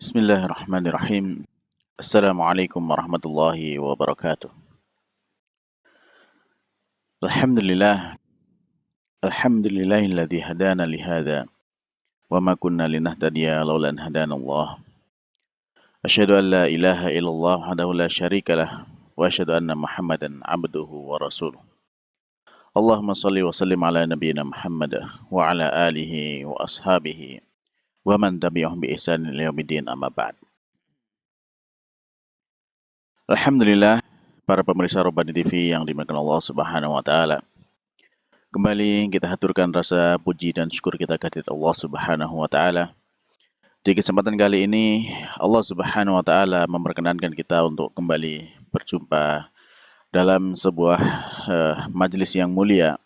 Bismillahirrahmanirrahim. Assalamualaikum warahmatullahi wabarakatuh. Alhamdulillah. Alhamdulillahilladzi hadana lihada wa ma kunna linahtadiya laula an hadana Allah. Asyhadu an la ilaha illallah wahdahu la syarikalah wa asyhadu anna Muhammadan abduhu wa rasuluh. Allahumma shalli wa sallim ala nabiyyina Muhammad wa ala alihi wa ashabihi wa man tabi'ahum bi ihsan ila yaumiddin, amma ba'd. Alhamdulillah, para pemirsa Robani TV yang dimuliakan Allah Subhanahu wa taala. Kembali kita haturkan rasa puji dan syukur kita kehadirat Allah Subhanahu wa taala. Di kesempatan kali ini Allah Subhanahu wa taala memperkenankan kita untuk kembali berjumpa dalam sebuah majelis yang mulia,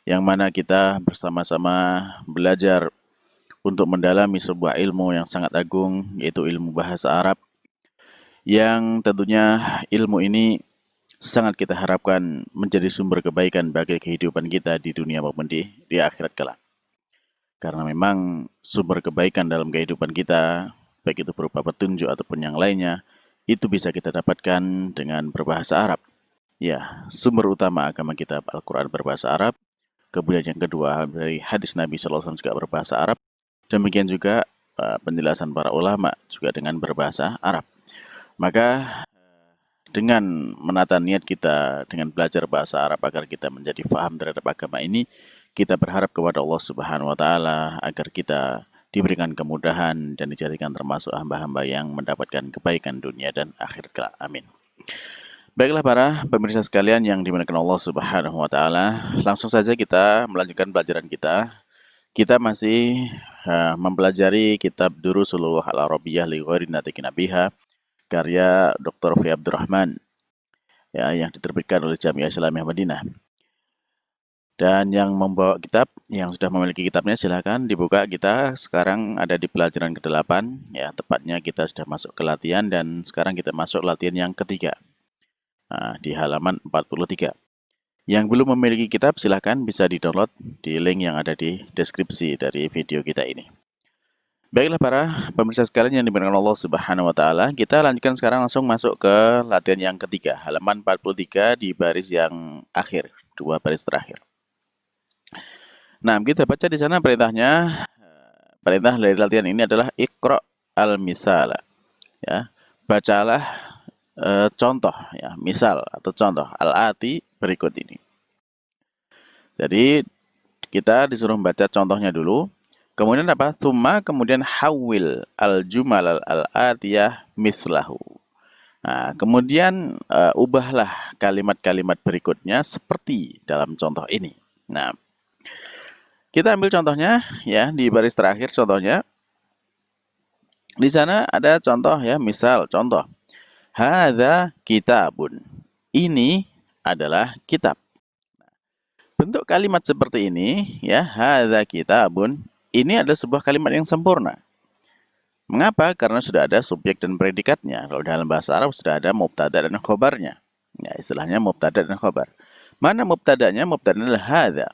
yang mana kita bersama-sama belajar untuk mendalami sebuah ilmu yang sangat agung, yaitu ilmu bahasa Arab, yang tentunya ilmu ini sangat kita harapkan menjadi sumber kebaikan bagi kehidupan kita di dunia maupun di akhirat kelak. Karena memang sumber kebaikan dalam kehidupan kita, baik itu berupa petunjuk ataupun yang lainnya, itu bisa kita dapatkan dengan berbahasa Arab. Ya, sumber utama agama kita Al-Quran berbahasa Arab, kemudian yang kedua dari hadis Nabi SAW juga berbahasa Arab, demikian juga penjelasan para ulama juga dengan berbahasa Arab. Maka dengan menata niat kita dengan belajar bahasa Arab agar kita menjadi faham terhadap agama ini, kita berharap kepada Allah Subhanahu wa taala agar kita diberikan kemudahan dan dijadikan termasuk hamba-hamba yang mendapatkan kebaikan dunia dan akhirat kelak. Amin. Baiklah para pemirsa sekalian yang dimuliakan Allah Subhanahu wa taala, langsung saja kita melanjutkan pelajaran kita. Kita masih mempelajari kitab Durusul Lughah Al-Arabiyyah li ghairi natiqin biha, karya Dr. Fi Abdurrahman, ya, yang diterbitkan oleh Jamiah Islamiyah Madinah. Dan yang membawa kitab, yang sudah memiliki kitabnya, silakan dibuka. Kita sekarang ada di pelajaran ke-8, ya, tepatnya kita sudah masuk ke latihan dan sekarang kita masuk latihan yang ketiga. Nah, di halaman 43. Yang belum memiliki kitab, silakan bisa di-download di link yang ada di deskripsi dari video kita ini. Baiklah para pemirsa sekalian yang dimuliakan Allah Subhanahu wa taala, kita lanjutkan sekarang langsung masuk ke latihan yang ketiga, halaman 43 di baris yang akhir, 2 baris terakhir. Nah, kita baca di sana perintahnya. Perintah dari latihan ini adalah Iqra al-misala. Ya, bacalah contoh, ya, misal atau contoh al-ati berikut ini. Jadi kita disuruh membaca contohnya dulu. Kemudian apa? Tsumma, kemudian hawil al-jumal al-atiyah mislahu. Nah, kemudian ubahlah kalimat-kalimat berikutnya seperti dalam contoh ini. Nah, kita ambil contohnya, ya, di baris terakhir contohnya. Di sana ada contoh, ya, misal contoh. Hadza kitabun. Ini adalah kitab. Bentuk kalimat seperti ini, ya, hadza kitabun, ini adalah sebuah kalimat yang sempurna. Mengapa? Karena sudah ada subjek dan predikatnya. Kalau dalam bahasa Arab sudah ada mubtada dan khobarnya. Ya, istilahnya mubtada dan khobar. Mana mubtadanya? Mubtadanya adalah hadza.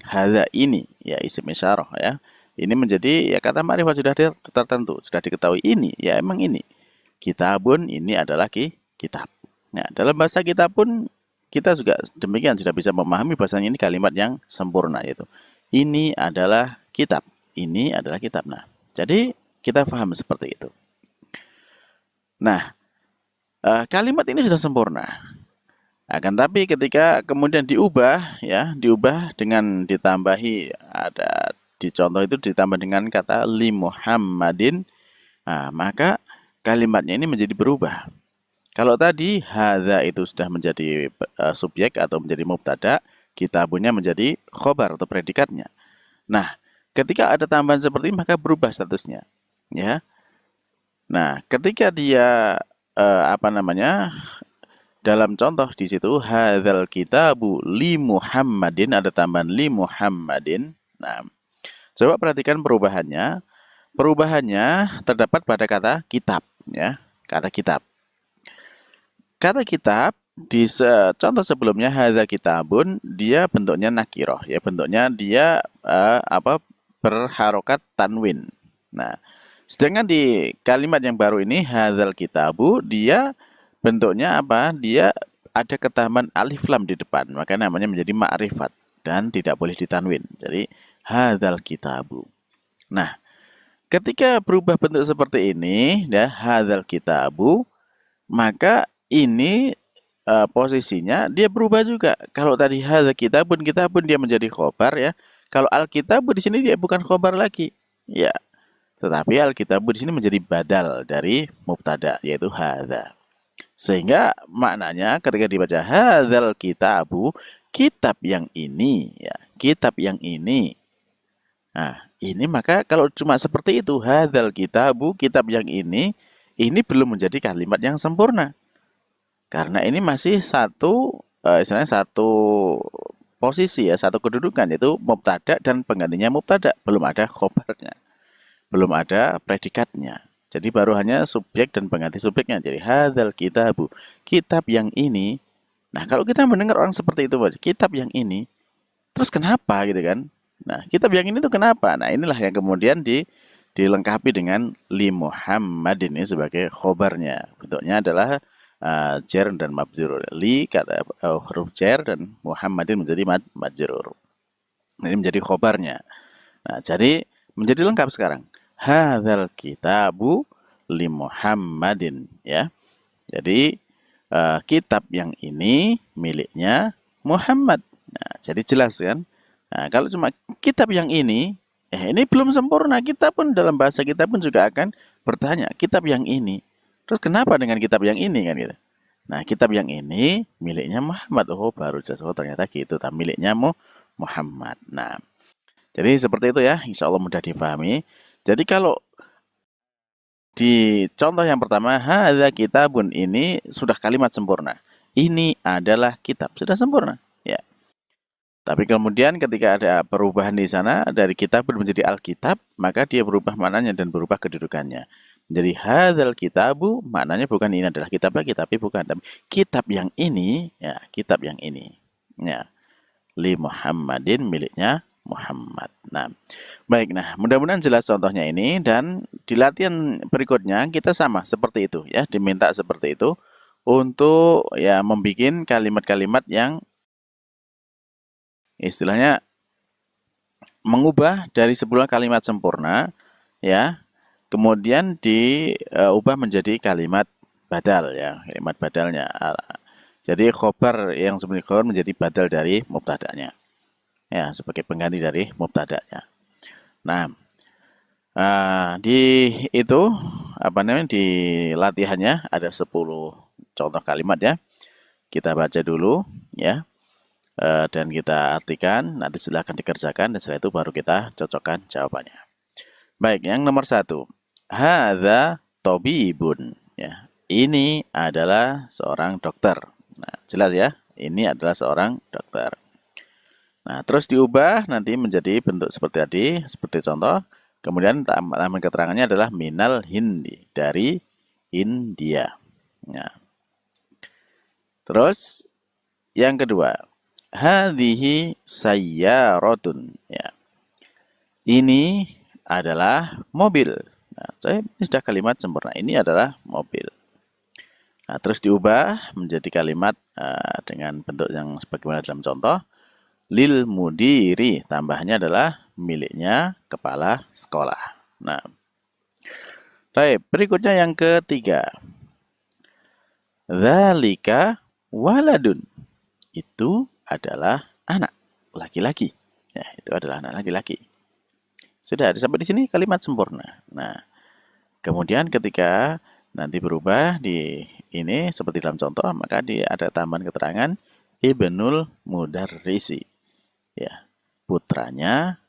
Hadza ini, ya, isim isyarah, ya. Ini menjadi, ya, kata ma'rifat sudah tertentu, sudah diketahui ini, ya, emang ini. Kitabun, ini adalah kitab. Nah, dalam bahasa kitab pun kita juga demikian sudah bisa memahami bahasanya ini kalimat yang sempurna, yaitu ini adalah kitab. Ini adalah kitab. Nah, jadi kita paham seperti itu. Nah, kalimat ini sudah sempurna. Akan tapi ketika kemudian diubah, ya, diubah dengan ditambahi, ada di contoh itu ditambah dengan kata li Muhammadin, nah, maka kalimatnya ini menjadi berubah. Kalau tadi hadza itu sudah menjadi subjek atau menjadi mubtada, kitabunnya menjadi khobar atau predikatnya. Nah, ketika ada tambahan seperti ini maka berubah statusnya, ya. Nah, ketika dia dalam contoh di situ hadzal kitabu li Muhammadin, ada tambahan li Muhammadin. Nah, coba perhatikan perubahannya. Perubahannya terdapat pada kata kitab, ya, kata kitab. Kata kitab di contoh sebelumnya hadza kitabun, dia bentuknya nakiroh, ya, bentuknya dia berharokat tanwin. Nah, Sedangkan di kalimat yang baru ini, hadzal kitabu, dia bentuknya apa? Dia ada ketambahan alif lam di depan, maka namanya menjadi ma'rifat dan tidak boleh ditanwin. Jadi hadzal kitabu. Nah, ketika berubah bentuk seperti ini, ya hadzal kitabu, maka ini posisinya dia berubah juga. Kalau tadi hadzal kitabun dia menjadi khobar ya. Kalau al-kitabu di sini dia bukan khobar lagi. Ya, tetapi al-kitabu di sini menjadi badal dari mubtada yaitu hadza. Sehingga maknanya ketika dibaca hadzal kitabu, kitab yang ini ya, kitab yang ini. Nah, ini maka kalau cuma seperti itu, hadzal kitabu, kitab yang ini belum menjadi kalimat yang sempurna. Karena ini masih istilahnya satu posisi ya, satu kedudukan yaitu mubtada dan penggantinya mubtada, belum ada khobarnya, belum ada predikatnya. Jadi baru hanya subjek dan pengganti subjeknya. Jadi hadzal kitabu, kitab yang ini. Nah, kalau kita mendengar orang seperti itu, kitab yang ini, terus kenapa gitu kan? Nah, kitab yang ini tuh kenapa? Nah, inilah yang kemudian dilengkapi dengan li Muhammadin ini sebagai khobarnya. Bentuknya adalah jar dan majrur. Li kata huruf jar dan Muhammadin menjadi majrur. Ini menjadi khobarnya. Nah, jadi menjadi lengkap sekarang. Hadzal kitabu li Muhammadin ya. Jadi kitab yang ini miliknya Muhammad. Nah, jadi jelas kan? Nah, kalau cuma kitab yang ini belum sempurna. Kita pun dalam bahasa kita pun juga akan bertanya, kitab yang ini. Terus kenapa dengan kitab yang ini kan gitu? Nah, kitab yang ini miliknya Muhammad. Oh, baru jelas. Oh, ternyata gitu. Miliknya Muhammad. Nah, jadi seperti itu ya. Insya Allah mudah difahami. Jadi kalau di contoh yang pertama, hadza kitabun, ini sudah kalimat sempurna. Ini adalah kitab, sudah sempurna. Ya. Tapi kemudian ketika ada perubahan di sana dari kitabun menjadi alkitab, maka dia berubah maknanya dan berubah kedudukannya. Jadi hadzal kitabu maknanya bukan ini adalah kitab lagi, tapi bukan. Tapi kitab yang ini, ya kitab yang ini. Ya. Li Muhammadin miliknya Muhammad. Nah, baik. Nah, mudah-mudahan jelas contohnya ini dan di latihan berikutnya kita sama seperti itu ya, diminta seperti itu untuk ya membuat kalimat-kalimat yang istilahnya mengubah dari sebuah kalimat sempurna ya, kemudian diubah menjadi kalimat badal ya, kalimat badalnya. Jadi khobar yang sebenarnya khobar menjadi badal dari mubtada'nya. Ya, sebagai pengganti dari mubtada'nya. Nah, di itu di latihannya ada 10 contoh kalimat ya. Kita baca dulu ya. Dan kita artikan, nanti silahkan dikerjakan dan setelah itu baru kita cocokkan jawabannya. Baik, yang nomor 1. Hadza tabibun ya. Ini adalah seorang dokter. Nah, jelas ya. Ini adalah seorang dokter. Nah, terus diubah nanti menjadi bentuk seperti tadi, seperti contoh. Kemudian tambahan keterangannya adalah minal Hindi, dari India. Nah. Terus yang kedua, hadhihi sayyaratun ya. Ini adalah mobil. Nah, ini sudah kalimat sempurna. Ini adalah mobil. Nah, terus diubah menjadi kalimat dengan bentuk yang sebagaimana dalam contoh. Lil mudiri, tambahannya adalah miliknya kepala sekolah. Nah, baik, berikutnya yang ketiga. Dzalika waladun. Itu adalah anak laki-laki. Ya, itu adalah anak laki-laki. Sudah, sampai di sini kalimat sempurna. Nah, kemudian ketika nanti berubah di ini seperti dalam contoh, maka ada tambahan keterangan Ibnul Mudarrisi. Ya, putranya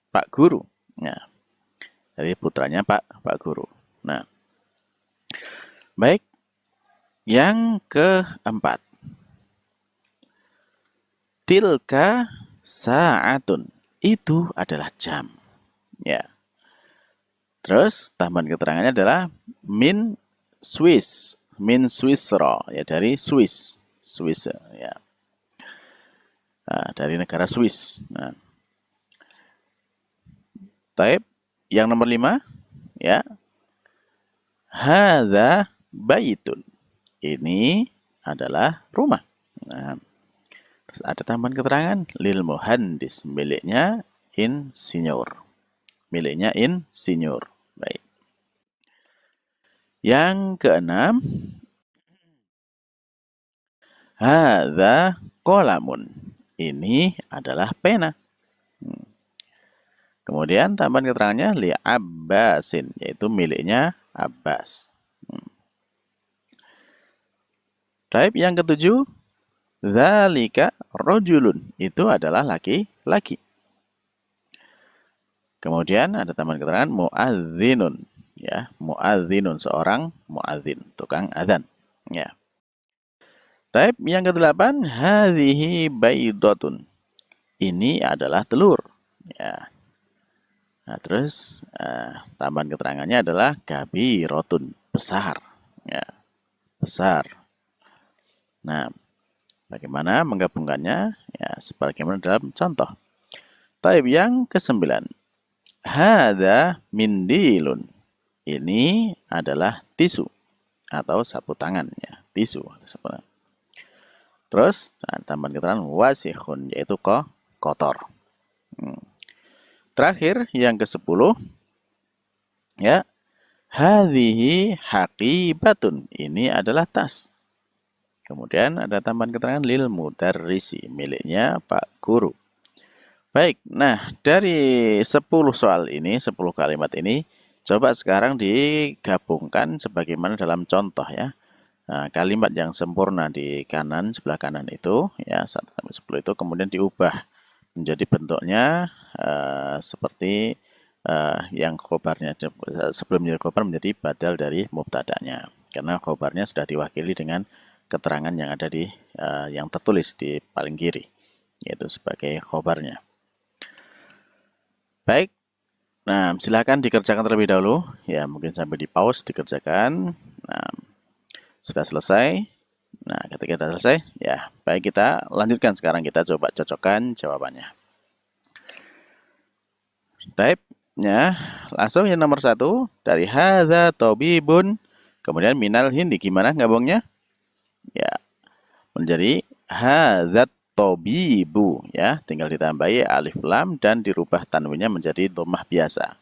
Pak Guru. Nah, jadi putranya Pak Guru. Nah, baik. Yang keempat. Tilka sa'atun. Itu adalah jam. Ya. Terus tambahan keterangannya adalah min Swiss. Min Swissra. Ya, dari Swiss. Swiss ya. Nah, dari negara Swiss. Nah. Taib, yang nomor 5 ya. Hadza baitun. Ini adalah rumah. Nah, terus ada tambahan keterangan lil muhandis, miliknya insinyur. Miliknya insinyur. Baik. Yang keenam, hadza qalamun. Ini adalah pena. Kemudian tambahan keterangannya li Abbasin, yaitu miliknya Abbas. Baik, yang ketujuh, dzalika rajulun, itu adalah laki-laki. Kemudian ada tambahan keterangan muadzinun, ya, muadzinun, seorang muadzin, tukang adzan, ya. Baik, yang kedelapan, hadhihi baidatun. Ini adalah telur, ya. Nah, terus tambahan keterangannya adalah kabirotun, besar, ya, besar. Nah, bagaimana menggabungkannya? Ya, sebagaimana dalam contoh. Taib yang kesembilan, hadza mindilun. Ini adalah tisu atau sapu tangan, ya, tisu. Terus tambahan keterangan wasihun, yaitu kotor. Terakhir yang ke-10, ya, hadhihi haqibatun. Ini adalah tas. Kemudian ada tambahan keterangan lil mudarrisi, miliknya Pak Guru. Baik, nah dari 10 soal ini, 10 kalimat ini, coba sekarang digabungkan sebagaimana dalam contoh, ya. Nah, kalimat yang sempurna di kanan, sebelah kanan itu, ya, 1-10 itu kemudian diubah menjadi bentuknya seperti yang khobarnya, sebelum menjadi khobar menjadi badal dari mubtada'nya. Karena khobarnya sudah diwakili dengan keterangan yang ada di yang tertulis di paling kiri, yaitu sebagai khobarnya. Baik, nah silakan dikerjakan terlebih dahulu, ya, mungkin sampai di pause dikerjakan. Nah, sudah selesai. Nah, ketika sudah selesai, ya, baik, kita lanjutkan sekarang, kita coba cocokkan jawabannya. Baik, ya, langsung yang nomor 1 dari hadza tabibun, kemudian minal hindi, gimana gabungnya? Ya, menjadi hadzat tabibu, ya, tinggal ditambahi alif lam dan dirubah tanwinnya menjadi dhammah biasa.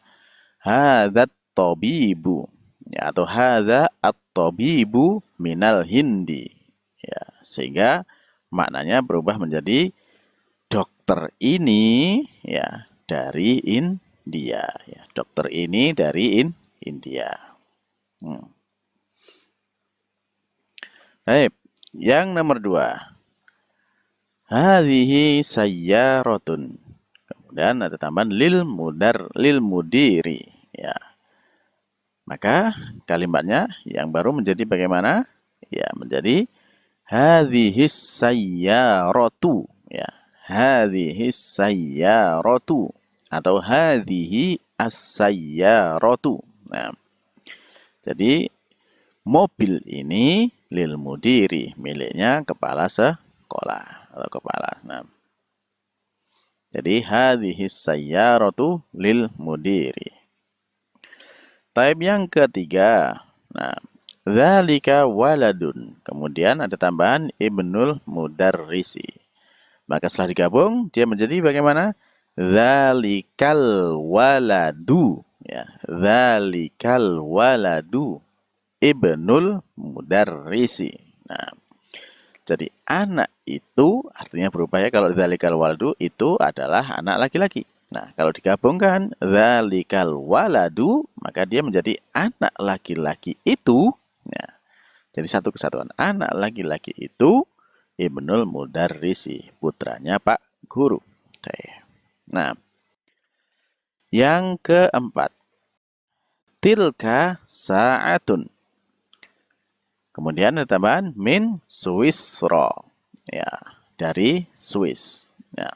Hadzat tabibu, ya, atau hadza at-tabibu minal hindi, ya, sehingga maknanya berubah menjadi dokter ini, ya, dari India, ya, dokter ini dari India. Baik, yang nomor 2, hadhihi sayyaratun. Kemudian ada tambahan lil mudiri, ya. Maka kalimatnya yang baru menjadi bagaimana? Ya, menjadi hadhihi sayyaratu, ya. Hadhihi sayyaratu atau hadhihi as-sayyaratu. Nah, jadi mobil ini lil mudiri, miliknya kepala sekolah atau kepala. Nah, jadi hadhihi sayyaratu lil mudiri. Taib yang ketiga, nah, dzalika waladun. Kemudian ada tambahan ibnul mudarrisi. Maka setelah digabung, dia menjadi bagaimana? Dzalikal waladu, ya, dzalikal waladu ibnul mudarrisi. Nah, jadi anak itu artinya berubah, ya, kalau dzalikal waladu itu adalah anak laki-laki. Nah, kalau digabungkan dzalikal waladu, maka dia menjadi anak laki-laki itu. Nah, jadi satu kesatuan, anak laki-laki itu ibnul mudarrisi, putranya Pak Guru. Nah, yang keempat, tilka sa'atun. Kemudian ada tambahan min Swisra, ya, dari Swiss. Ya.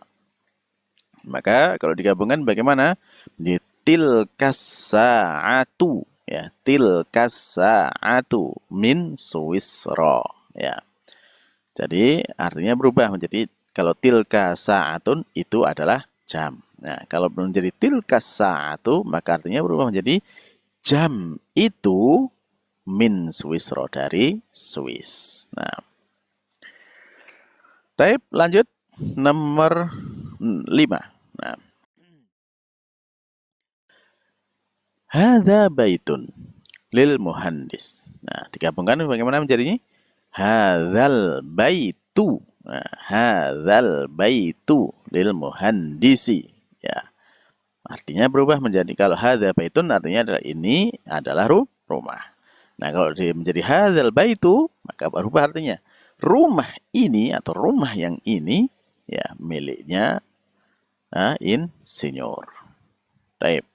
Maka kalau digabungkan bagaimana? Di tilka sa'atu, ya, tilka sa'atu min Swisra, ya. Jadi artinya berubah menjadi, kalau tilka sa'atun itu adalah jam. Nah, kalau menjadi tilka sa'atu maka artinya berubah menjadi jam itu min Swisro, dari Swiss. Nah, baik, lanjut nomor 5. Nah, hadza baitun lil muhandis. Nah, digabungkan bagaimana menjadinya? Hadzal baitu. Nah, hadzal baitu lil muhandisi. Ya. Artinya berubah menjadi, kalau hadza baitun artinya adalah ini adalah rumah. Nah, kalau menjadi hadzal baitu, maka berubah artinya rumah ini atau rumah yang ini ya miliknya insinyur. Baik.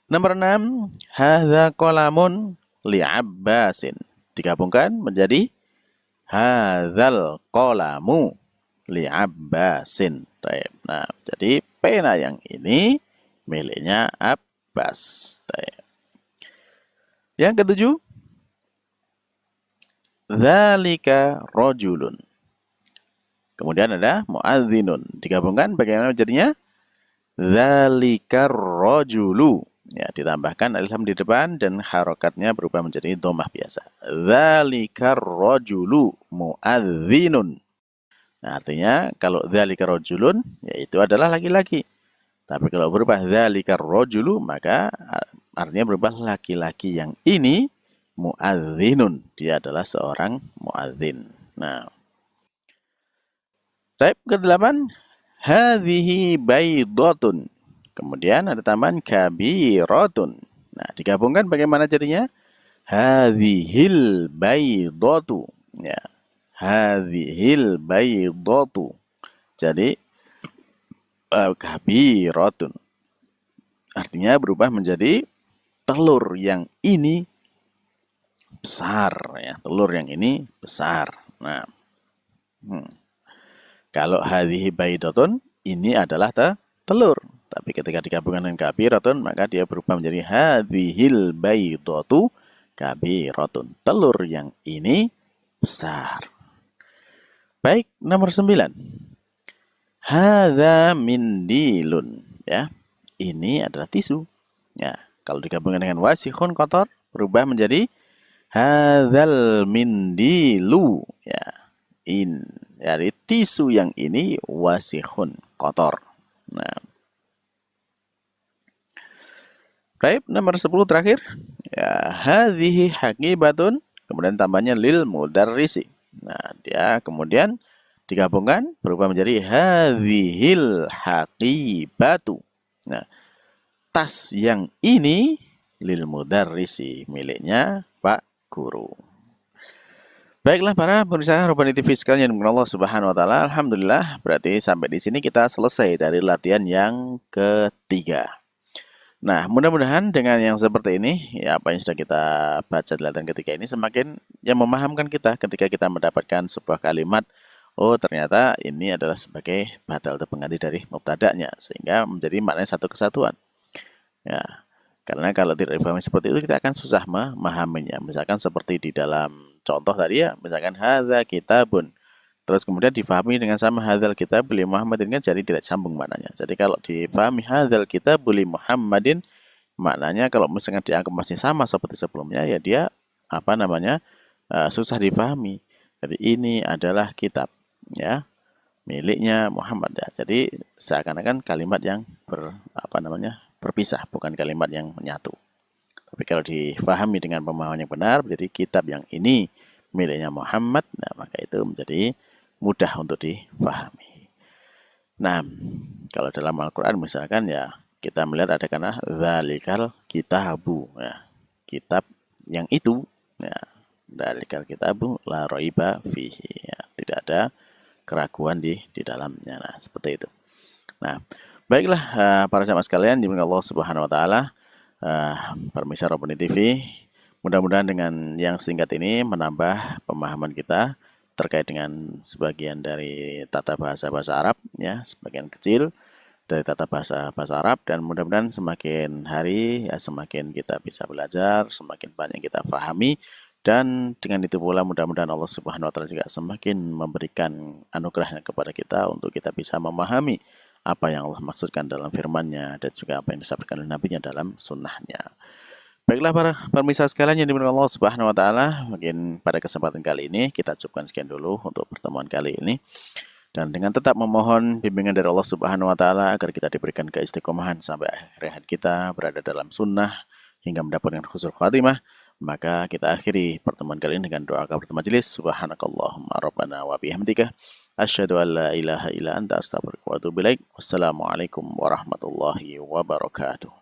Nomor 6, hadza qalamun li Abbasin. Digabungkan menjadi hadzal qalamu li Abbasin. Baik. Nah, jadi pena yang ini miliknya Abbas. Baik. Yang ketujuh, dzalika rajulun. Kemudian ada muadzinun. Digabungkan bagaimana jadinya? Dzalika rajulu. Ya, ditambahkan alif lam di depan dan harokatnya berubah menjadi dhammah biasa. Dzalika rajulu muadzinun. Nah, artinya kalau dzalika rajulun yaitu adalah laki-laki. Tapi kalau berubah dzalika rajulu maka artinya berubah laki-laki yang ini muadzinun. Dia adalah seorang muadzin. Nah, type ke-8, hadhihi baydotun. Kemudian ada tambahan kabiratun. Nah, digabungkan bagaimana jadinya? Hadhil baydotu. Ya. Hadhil baydotu. Jadi kabiratun. Artinya berubah menjadi telur yang ini besar, ya. Telur yang ini besar. Nah, kalau hadhihi baydatun, ini adalah telur. Tapi ketika digabungkan dengan kabiratun, maka dia berubah menjadi hadhil baydatu kabiratun. Telur yang ini besar. Baik, nomor 9. Hadza mindilun. Ya, ini adalah tisu. Ya, kalau digabungkan dengan wasihun kotor, berubah menjadi hadzal mindilu. Ya, dari tisu yang ini wasihun kotor. Nah, baik, nomor 10 terakhir. Ya, hadhihi haqibatun. Kemudian tambahnya lil mudarrisi. Nah, dia kemudian digabungkan berubah menjadi hadhil haqibatu. Nah, tas yang ini lil mudarrisi, miliknya Pak Guru. Baiklah para pemirsa Robbani TV sekalian yang Allah Subhanahu wa taala, alhamdulillah berarti sampai di sini kita selesai dari latihan yang ketiga. Nah, mudah-mudahan dengan yang seperti ini, ya apa yang sudah kita baca di latihan ketiga ini semakin yang memahamkan kita ketika kita mendapatkan sebuah kalimat, oh ternyata ini adalah sebagai badal atau pengganti dari mubtada'nya, sehingga menjadi maknanya satu kesatuan. Ya, karena kalau tidak dipahami seperti itu kita akan susah memahaminya. Misalkan seperti di dalam contoh tadi ya, misalkan hadza kitabun. Terus kemudian difahami dengan sama hadzal kitab li Muhammadin, kan jadi tidak sambung maknanya. Jadi kalau difahami hadzal kitab li Muhammadin, maknanya kalau misalkan dianggap masih sama seperti sebelumnya, ya dia apa namanya susah difahami. Jadi ini adalah kitab ya miliknya Muhammad ya. Jadi seakan-akan kalimat yang berpisah, bukan kalimat yang menyatu. Tapi kalau difahami dengan pemahaman yang benar, jadi kitab yang ini miliknya Muhammad, nah maka itu menjadi mudah untuk difahami. Nah, kalau dalam Al-Quran misalkan ya kita melihat ada kata dzalikal kitabu, ya, kitab yang itu, ya, dzalikal kitabu la raiba fihi, ya, tidak ada keraguan di dalamnya. Nah, seperti itu. Nah, baiklah para jamaah sekalian dimuliakan Allah Subhanahu wa taala, pemirsa Robbani TV, mudah-mudahan dengan yang singkat ini menambah pemahaman kita terkait dengan sebagian dari tata bahasa Arab ya, sebagian kecil dari tata bahasa Arab, dan mudah-mudahan semakin hari ya semakin kita bisa belajar, semakin banyak kita pahami, dan dengan itu pula mudah-mudahan Allah Subhanahu wa taala juga semakin memberikan anugerahnya kepada kita untuk kita bisa memahami apa yang Allah maksudkan dalam firman-Nya dan juga apa yang disampaikan oleh Nabi-Nya dalam sunnah-Nya. Baiklah para pemirsa sekalian yang dimuliakan Allah Subhanahu wa taala, mungkin pada kesempatan kali ini kita cukupkan sekian dulu untuk pertemuan kali ini. Dan dengan tetap memohon bimbingan dari Allah Subhanahu wa taala agar kita diberikan keistiqomahan sampai akhir hayat kita berada dalam sunnah hingga mendapatkan husnul khatimah, maka kita akhiri pertemuan kali ini dengan doa kafaratul majelis. Subhanakallahumma rabbana wa bihamdika asyhadu an la ilaha illa anta astaghfiruka wa atubu ilaik. Wassalamualaikum warahmatullahi wabarakatuh.